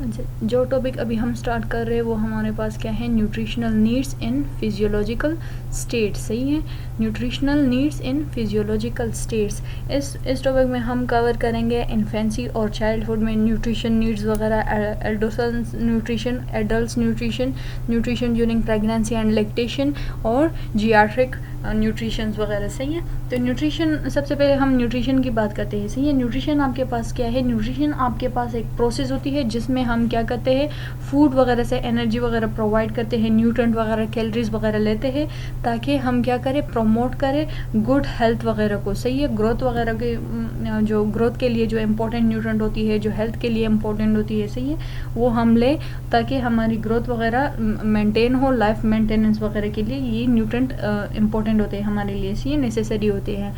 अच्छा, जो टॉपिक अभी हम स्टार्ट कर रहे हैं वो हमारे पास क्या है, न्यूट्रिशनल नीड्स इन फिजियोलॉजिकल स्टेट। सही है, न्यूट्रिशनल नीड्स इन फिजियोलॉजिकल स्टेट्स। इस टॉपिक में हम कवर करेंगे इन्फेंसी और चाइल्डहुड में न्यूट्रिशन नीड्स वगैरह, adolescent nutrition, adult nutrition, nutrition during pregnancy and lactation, और जियाट्रिक न्यूट्रिशन वगैरह। सही है, तो न्यूट्रिशन, सबसे पहले हम न्यूट्रिशन की बात करते हैं। सही है, न्यूट्रिशन आपके पास क्या है, न्यूट्रिशन आपके पास एक प्रोसेस होती है जिसमें हम क्या करते हैं, फूड वगैरह से एनर्जी वगैरह प्रोवाइड करते हैं, न्यूट्रेंट वगैरह, कैलोरीज वगैरह लेते हैं, ताकि हम क्या करें, प्रमोट करें गुड हेल्थ वगैरह को। सही है, ग्रोथ वगैरह के, जो ग्रोथ के लिए जो इम्पोर्टेंट न्यूट्रेंट होती है, जो हेल्थ के लिए इम्पोर्टेंट होती है, सही है, वो हम लें ताकि हमारी ग्रोथ वगैरह मेंटेन हो, लाइफ मेंटेनेंस वगैरह के लिए ये न्यूट्रेंट इम्पोर्टेंट होते हैं हमारे लिए, सही है, नेसेसरी होते हैं।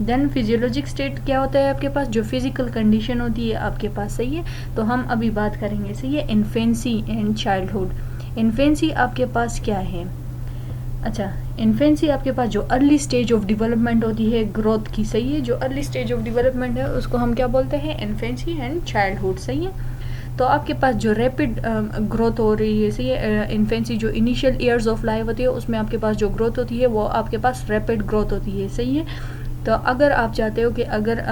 देन फिजियोलॉजिक स्टेट क्या होता है आपके पास, जो फिजिकल कंडीशन होती है आपके पास। सही है, तो हम अभी बात करेंगे। सही है, इन्फेंसी एंड चाइल्डहुड। इन्फेंसी आपके पास क्या है, अच्छा, इन्फेंसी आपके पास जो अर्ली स्टेज ऑफ डेवलपमेंट होती है ग्रोथ की। सही है, जो अर्ली स्टेज ऑफ डेवलपमेंट है उसको हम क्या बोलते हैं, इन्फेंसी एंड चाइल्डहुड। सही है, तो आपके पास जो रैपिड ग्रोथ हो रही है, सही है, इन्फेंसी जो इनिशियल ईयर्स ऑफ लाइफ होती है उसमें आपके पास जो ग्रोथ होती है वो आपके पास रैपिड ग्रोथ होती है। सही है, तो अगर आप चाहते हो कि अगर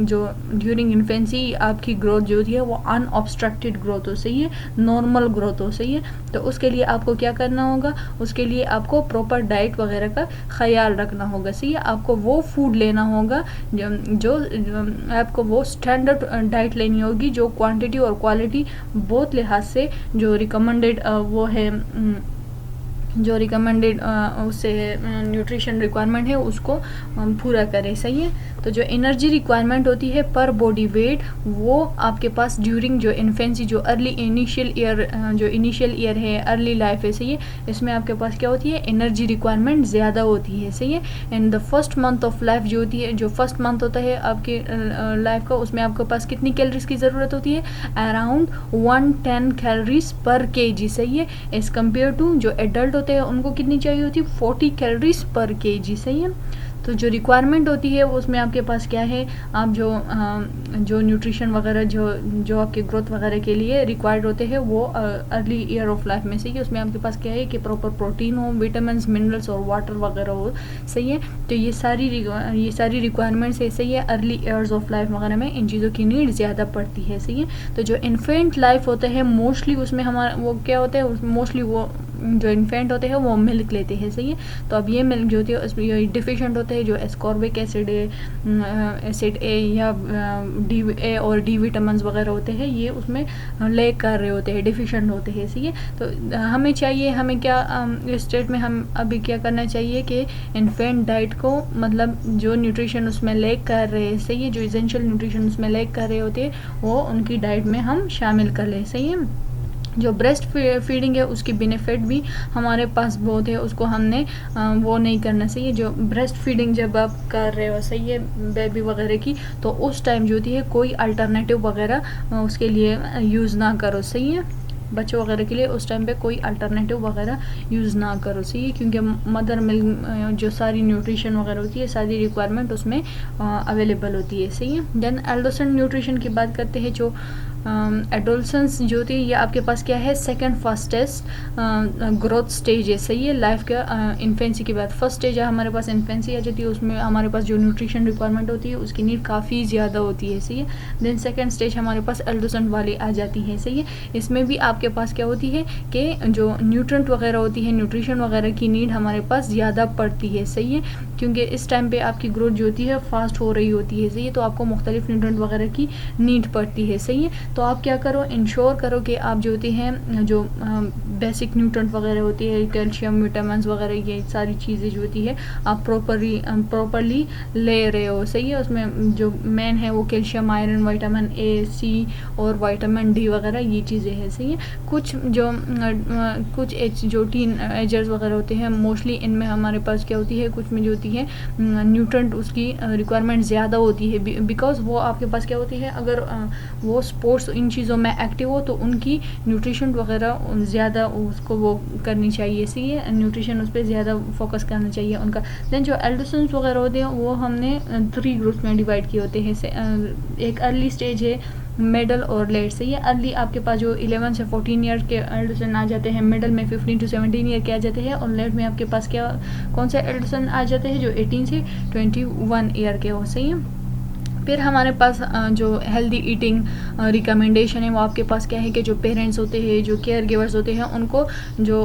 जो ड्यूरिंग इन्फेंसी आपकी ग्रोथ जो होती है वो अनऑब्स्ट्रक्टेड ग्रोथ हो, सही है, नॉर्मल ग्रोथ हो, सही है, तो उसके लिए आपको क्या करना होगा, उसके लिए आपको प्रॉपर डाइट वगैरह का ख्याल रखना होगा। सही है, आपको वो फूड लेना होगा जो आपको वो स्टैंडर्ड डाइट लेनी होगी, जो क्वांटिटी और क्वालिटी बहुत लिहाज से जो रिकमेंडेड वो है, जो रिकमेंडेड उससे न्यूट्रिशन रिक्वायरमेंट है उसको पूरा करें। सही है, तो जो एनर्जी रिक्वायरमेंट होती है पर बॉडी वेट, वो आपके पास ड्यूरिंग जो इन्फेंसी, जो अर्ली इनिशियल ईयर है, अर्ली लाइफ है, सही है, इसमें आपके पास क्या होती है, एनर्जी रिक्वायरमेंट ज़्यादा होती है। सही है, in the first month of life जो होती है, जो फर्स्ट मंथ होता है आपके लाइफ का, उसमें आपके पास कितनी कैलोरीज की ज़रूरत होती है, अराउंड 110 कैलोरीज पर केजी। सही है, एज कम्पेयर टू जो एडल्ट होते हैं उनको कितनी चाहिए होती है, 40 कैलोरीज पर केजी। सही है, तो जो रिक्वायरमेंट होती है उसमें आपके पास क्या है, आप जो न्यूट्रिशन वगैरह जो आपके ग्रोथ वगैरह के लिए रिक्वायर्ड होते हैं वो अर्ली ईयर ऑफ लाइफ में। सही है, उसमें आपके पास क्या है कि प्रॉपर प्रोटीन हो, विटामिन, मिनरल्स और वाटर वगैरह हो। सही है, तो ये सारी रिक्वायरमेंट्स है। सही है, अर्ली ईयर्स ऑफ लाइफ वगैरह में इन चीज़ों की नीड ज़्यादा पड़ती है। सही है, तो जो इन्फेंट लाइफ होता है मोस्टली उसमें हमारा वो क्या होता है, मोस्टली वो जो इन्फेंट होते हैं वो मिल्क लेते हैं। सही है, तो अब ये मिल्क जो होती है उसमें डिफिशेंट होते हैं, जो एस्कॉर्बिक एसिड एसिड ए या डी ए और डी विटामिन वगैरह होते हैं, ये उसमें लैक कर रहे होते हैं, डिफिशेंट होते हैं। सही है, तो हमें चाहिए, हमें क्या इस स्टेट में हम अभी क्या करना चाहिए कि इन्फेंट डाइट को, मतलब जो न्यूट्रिशन उसमें लैक कर रहे हैं, सही है, जो इसेंशियल न्यूट्रिशन उसमें लैक कर रहे होते हैं वो उनकी डाइट में हम शामिल कर लें। सही है, जो ब्रेस्ट फीडिंग है उसकी बेनिफिट भी हमारे पास बहुत है, उसको हमने वो नहीं करना चाहिए। जो ब्रेस्ट फीडिंग जब आप कर रहे हो, सही है, बेबी वगैरह की, तो उस टाइम जो होती है कोई अल्टरनेटिव वगैरह उसके लिए यूज़ ना करो। सही है, बच्चों वगैरह के लिए उस टाइम पे कोई अल्टरनेटिव वगैरह यूज़ ना करो। सही है, क्योंकि मदर मिल्क जो सारी न्यूट्रिशन वगैरह होती है, सारी रिक्वायरमेंट उसमें अवेलेबल होती है। सही है, देन एडोलसेंट न्यूट्रिशन की बात करते हैं। जो एडोलसेंस जो होती है ये आपके पास क्या है, सेकंड फास्टेस्ट ग्रोथ स्टेज है। सही है, लाइफ का इन्फेंसी के बाद फर्स्ट स्टेज है हमारे पास, इन्फेंसी आ जाती है, उसमें हमारे पास जो न्यूट्रिशन रिक्वायरमेंट होती है उसकी नीड काफ़ी ज़्यादा होती है। सही है, देन सेकंड स्टेज हमारे पास एडोलसेंट वाली आ जाती है। सही है, इसमें भी आपके पास क्या होती है कि जो न्यूट्रेंट वगैरह होती है, न्यूट्रिशन वगैरह की नीड हमारे पास ज़्यादा पड़ती है। सही है, क्योंकि इस टाइम पे आपकी ग्रोथ जो होती है फास्ट हो रही होती है। सही है, तो आपको मुख्तलिफ न्यूट्रेंट वगैरह की नीड पड़ती है। सही है, तो आप क्या करो, इंश्योर करो कि आप जो होती हैं, जो बेसिक न्यूट्रेंट वगैरह होती है, कैल्शियम, विटामिन वगैरह, ये सारी चीज़ें जो होती है आप प्रॉपरली ले रहे हो। सही है, उसमें जो मेन है वो कैल्शियम, आयरन, विटामिन ए, सी और विटामिन डी वगैरह ये चीज़ें हैं। सही है, कुछ जो टीन एजर्स वगैरह होते हैं मोस्टली इनमें हमारे पास क्या होती है, कुछ में जो होती है न्यूट्रेंट उसकी रिक्वायरमेंट ज़्यादा होती है, बिकॉज वो आपके पास क्या होती है, अगर वो स्पोर्ट्स इन चीज़ों में एक्टिव हो तो उनकी न्यूट्रिशन वगैरह ज़्यादा उसको वो करनी चाहिए। इसीलिए न्यूट्रिशन उस पर ज़्यादा फोकस करना चाहिए उनका। देन जो एडोलसेंस वगैरह होते हैं वो हमने 3 ग्रुप्स में डिवाइड किए होते हैं। एक अर्ली स्टेज है मिडल और लेट, सही है। अर्ली आपके पास जो 11 से 14 ईयर के एडोलेसेंट आ जाते हैं, मिडल में 15 टू 17 ईयर के आ जाते हैं, और लेट में आपके पास क्या कौन से एडोलेसेंट आ जाते हैं जो 18 से 21 ईयर के हो, सही है। फिर हमारे पास जो हेल्दी ईटिंग रिकमेंडेशन है वो आपके पास क्या है कि जो पेरेंट्स होते हैं, जो केयर गिवर्स होते हैं, उनको जो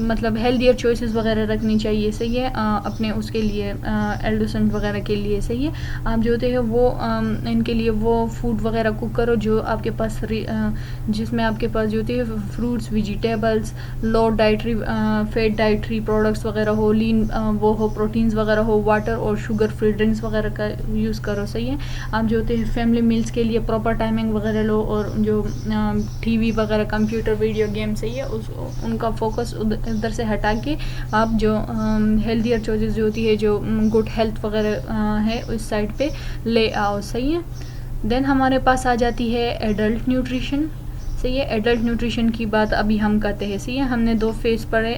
मतलब हेल्दियर चॉइसेस वगैरह रखनी चाहिए, सही है, अपने उसके लिए एडोलेसेंट वगैरह के लिए, सही है। आप जो होते हैं वो इनके लिए वो फूड वगैरह कुक करो जो आपके पास जिसमें आपके पास जो होती है फ्रूट्स, वेजिटेबल्स, लो डाइटरी फैट डाइटरी प्रोडक्ट्स वगैरह हो, लीन वो हो, प्रोटीन्स वगैरह हो, वाटर और शुगर फ्री ड्रिंक्स वगैरह का यूज़ करो, सही है। आप जो होते हैं फैमिली मील्स के लिए प्रॉपर टाइमिंग वगैरह लो, और जो टीवी वगैरह, कंप्यूटर, वीडियो गेम, सही है, उनका फोकस उधर से हटा के आप जो हेल्दियर चॉइसेस जो होती है, जो गुड हेल्थ वगैरह है, उस साइड पे ले आओ, सही है। देन हमारे पास आ जाती है एडल्ट न्यूट्रिशन, सही है। एडल्ट न्यूट्रिशन की बात अभी हम करते हैं, सही है। हमने 2 फेज़ पढ़े,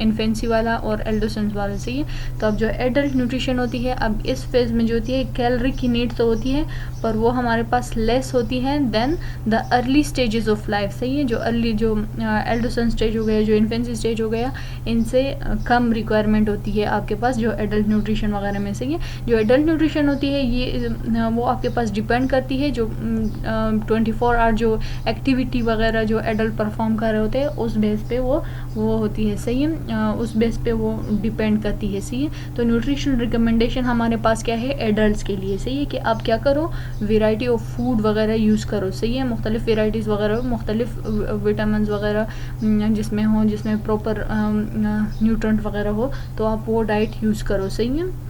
इन्फेंसी वाला और एडोलेसेंस वाला, सही है। तो अब जो एडल्ट न्यूट्रिशन होती है, अब इस फेज़ में जो होती है कैलोरी की नीड तो होती है, पर वो हमारे पास लेस होती है than the early stages of life, सही है। जो अर्ली जो एडोलेसेंस स्टेज हो गया, जो इन्फेंसी स्टेज हो गया, इनसे कम रिक्वायरमेंट होती है आपके पास जो एडल्ट न्यूट्रिशन वगैरह में, सही है। जो एडल्ट न्यूट्रिशन होती है ये वो आपके पास डिपेंड करती है जो 24 आवर जो एक्टिविटी वगैरह जो एडल्ट परफॉर्म कर रहे होते हैं उस बेस पे वो होती है, सही है। उस बेस पे वो डिपेंड करती है, सही है। तो न्यूट्रिशन रिकमेंडेशन हमारे पास क्या है एडल्ट्स के लिए, सही है, कि आप क्या करो, वेराइटी ऑफ फूड वगैरह यूज़ करो, सही है। मुख्तलिफ वेराइटीज़ वगैरह, मुख्तलिफ विटामिन वगैरह जिसमें हो, जिसमें प्रॉपर न्यूट्रेंट वगैरह हो, तो आप वो डाइट यूज़ करो, सही है।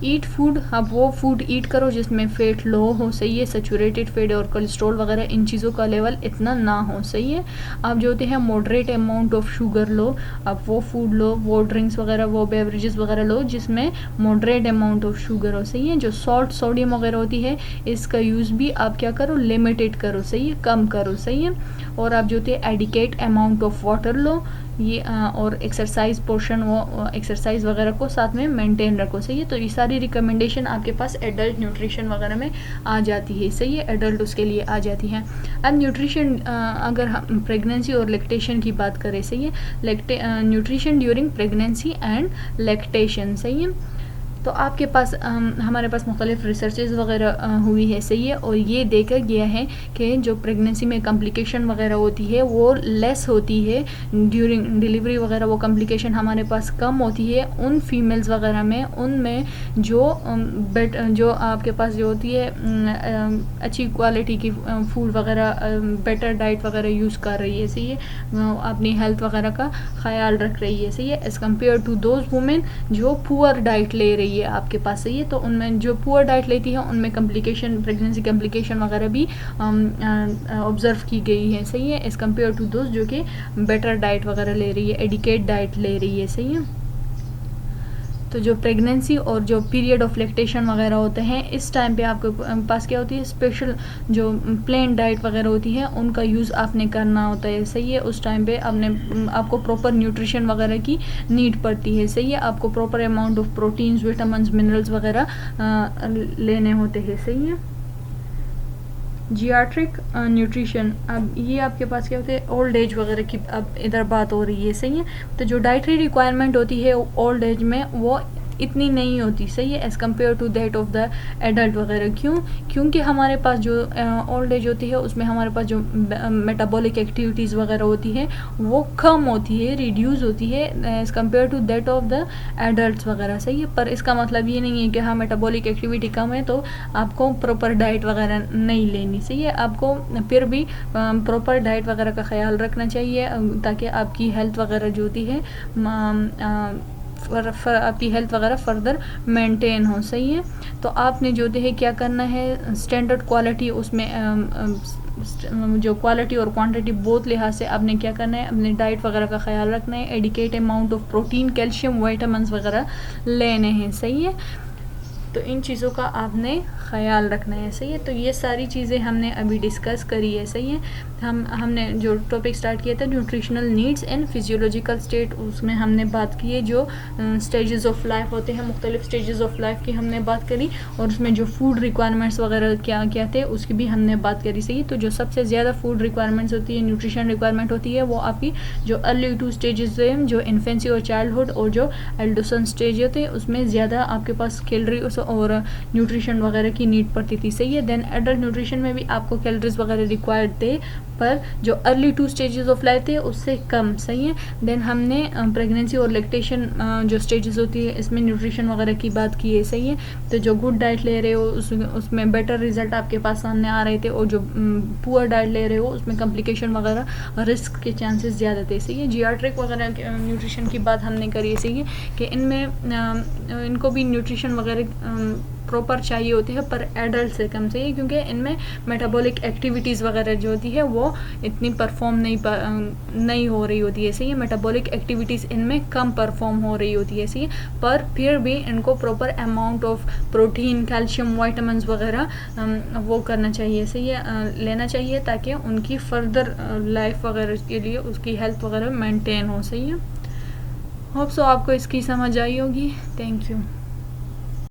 ईट फूड, आप वो फूड ईट करो जिसमें फ़ैट लो हो, सही है, सेचूरेटेड फैट और कोलेस्ट्रॉल वगैरह इन चीज़ों का लेवल इतना ना हो, सही है। आप जो होते हैं मॉडरेट अमाउंट ऑफ शुगर लो, आप वो फूड लो, वो ड्रिंक्स वगैरह, वो बेवरेजेस वगैरह लो जिसमें मॉडरेट अमाउंट ऑफ शुगर हो, सही है। जो सॉल्ट, सोडियम वगैरह होती है, इसका यूज़ भी आप क्या करो, लिमिटेड करो, सही है, कम करो, सही है। और आप जो होते हैं एडिकेट अमाउंट ऑफ वाटर लो, ये और एक्सरसाइज पोर्शन, वो एक्सरसाइज वगैरह को साथ में मेंटेन रखो, सही है। तो ये सारी रिकमेंडेशन आपके पास एडल्ट न्यूट्रिशन वगैरह में आ जाती है, सही है, एडल्ट उसके लिए आ जाती है। अब न्यूट्रिशन अगर हम प्रेगनेंसी और लैक्टेशन की बात करें, सही है, nutrition during pregnancy and lactation, सही है। तो आपके पास हमारे पास मुख्तलिफ रिसर्चेज वगैरह हुई है, सही है, और ये देखा गया है कि जो प्रेगनेंसी में कॉम्प्लिकेशन वगैरह होती है वो लेस होती है ड्यूरिंग डिलीवरी वगैरह, वो कॉम्प्लिकेशन हमारे पास कम होती है उन फीमेल्स वगैरह में, उनमें जो आपके पास जो होती है अच्छी क्वालिटी की फूड वगैरह, बेटर डाइट वगैरह यूज़ कर रही है, सही है, अपनी हेल्थ वगैरह का ख्याल रख रही है, सही है, as compare to those women जो पुअर डाइट ले रही है आपके पास, सही है। तो उनमें जो पुअर डाइट लेती है उनमें कॉम्प्लिकेशन, प्रेगनेंसी कॉम्प्लिकेशन वगैरह भी ऑब्जर्व की गई है, सही है, एज़ कम्पेयर टू दोज जो कि बेटर डाइट वगैरह ले रही है, एडिकेट डाइट ले रही है, सही है। तो जो प्रेगनेंसी और जो पीरियड ऑफ लैक्टेशन वगैरह होते हैं, इस टाइम पे आपके पास क्या होती है, स्पेशल जो प्लेन डाइट वगैरह होती है उनका यूज़ आपने करना होता है, सही है। उस टाइम पे आपको प्रॉपर न्यूट्रिशन वगैरह की नीड पड़ती है, सही है। आपको proper amount of proteins, vitamins, minerals वगैरह लेने होते हैं, सही है। जियाट्रिक न्यूट्रिशन, अब ये आपके पास क्या होते हैं, ओल्ड एज वगैरह की अब इधर बात हो रही है, सही है। तो जो डाइटरी रिक्वायरमेंट होती है ओल्ड एज में वो इतनी नहीं होती, सही है, as compare to that of the adult वगैरह। क्योंकि हमारे पास जो ओल्ड एज होती है उसमें हमारे पास जो मेटाबॉलिक एक्टिविटीज़ वगैरह होती है वो कम होती है, रिड्यूस होती है as compare to that of the adult वगैरह, सही है। पर इसका मतलब ये नहीं है कि हाँ मेटाबॉलिक एक्टिविटी कम है तो आपको प्रॉपर डाइट वगैरह नहीं लेनी, सही है। आपको फिर भी प्रॉपर डाइट वगैरह का ख्याल रखना चाहिए ताकि आपकी हेल्थ वगैरह जो होती है आपकी हेल्थ वगैरह फर्दर मेंटेन हो, सही है। तो आपने जो है क्या करना है, स्टैंडर्ड क्वालिटी, उसमें जो क्वालिटी और क्वांटिटी बोथ लिहाज से आपने क्या करना है, अपने डाइट वगैरह का ख्याल रखना है, adequate amount of protein, calcium, vitamins वगैरह लेने हैं, सही है। तो इन चीज़ों का आपने ख़याल रखना है, सही है। तो ये सारी चीज़ें हमने अभी डिस्कस करी है, सही है। हमने जो टॉपिक स्टार्ट किया था nutritional needs and physiological state, उसमें हमने बात की है जो स्टेजेस ऑफ लाइफ होते हैं, मुख्तलिफ स्टेजेस ऑफ लाइफ की हमने बात करी, और उसमें जो फूड रिक्वायरमेंट्स वगैरह क्या क्या थे उसकी भी हमने बात करी, सही। तो जो सबसे ज़्यादा फूड रिक्वायरमेंट्स होती है, न्यूट्रिशन रिक्वायरमेंट होती है, वो आपकी जो अर्ली 2 स्टेजेस हैं, जो इन्फेंसी और चाइल्डहुड और जो एडोलसेंस स्टेज होते हैं, उसमें ज़्यादा आपके पास कैलोरीज और न्यूट्रिशन वगैरह की नीड पड़ती थी, सही है। देन एडल्ट न्यूट्रिशन में भी आपको कैलोरीज वगैरह रिक्वायर्ड थे, पर जो अर्ली 2 स्टेजेस ऑफ लाइफ थे उससे कम, सही है। देन हमने प्रेगनेंसी और लैक्टेशन जो स्टेजेस होती है इसमें न्यूट्रिशन वगैरह की बात की है, सही है। तो जो गुड डाइट ले रहे हो उसमें बेटर रिजल्ट आपके पास सामने आ रहे थे, और जो पुअर डाइट ले रहे हो उसमें कॉम्प्लिकेशन वगैरह रिस्क के चांसेस ज़्यादा थे, सही है। जियाट्रिक वगैरह न्यूट्रिशन की बात हमने करी है, सही है, कि इनमें इनको भी न्यूट्रिशन वगैरह प्रॉपर चाहिए होती है, पर एडल्ट से कम, सही है, क्योंकि इनमें मेटाबॉलिक एक्टिविटीज़ वगैरह जो होती है वो इतनी परफॉर्म नहीं हो रही होती है, सही है। मेटाबॉलिक एक्टिविटीज़ इनमें कम परफॉर्म हो रही होती है, सही है, पर फिर भी इनको proper amount of protein, calcium, vitamins वगैरह वो करना चाहिए, सही है, लेना चाहिए, ताकि उनकी फर्दर लाइफ वगैरह के लिए उसकी हेल्थ वगैरह मेंटेन हो, सही है। होप सो आपको इसकी समझ आई होगी। Thank you.